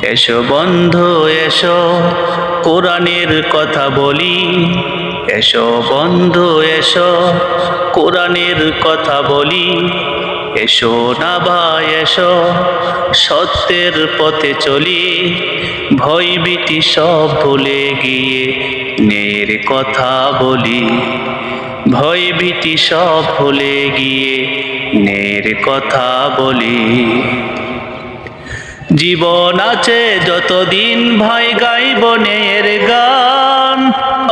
এসো বন্ধু এসো কোরআনের কথা বলি, এসো বন্ধু এসো কোরআনের কথা বলি। এসো না ভাই এসো সত্যের পথে চলি, ভয় ভীতি সব ভুলে গিয়ে ন্যায়ের কথা বলি। ভয় ভীতি সব ভুলে গিয়ে ন্যায়ের কথা বলি। জীবন আছে যতদিন ভাই গাইব ন্যায়ের গান,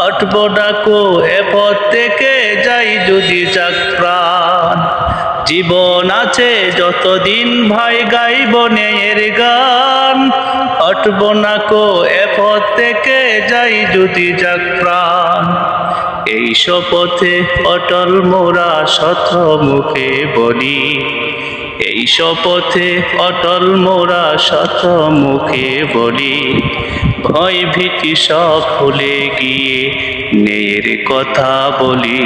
অটব ডাকো এ পথ থেকে যাই যদি যাক প্রাণ। জীবন আছে যতদিন ভাই গাইব ন্যায়ের গান, অটব নাকো এ পথ থেকে যাই যদি যাক প্রাণ। এই শপথে অটল মোরা শত মুখে বলি, এই শপথে অটল মোরা শত মুখে বলি। ভয় ভীতি সব ভুলে গিয়ে ন্যায়ের কথা বলি,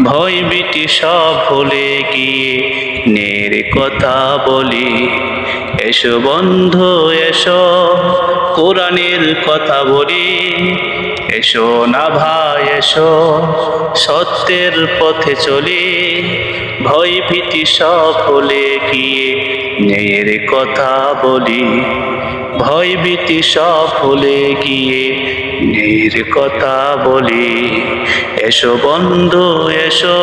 ভয় ভীতি সব ভুলে গিয়ে ন্যায়ের কথা বলি। এসো বন্ধু এসো কোরআনের কথা বলি, এসো না ভাই এসো সত্যের পথে চলি। ভয় ভীতি সব ভুলে গিয়ে ন্যায়ের কথা বলি, ভয় ভীতি সব ভুলে গিয়ে ন্যায়ের কথা বলি। এসো বন্ধু এসো।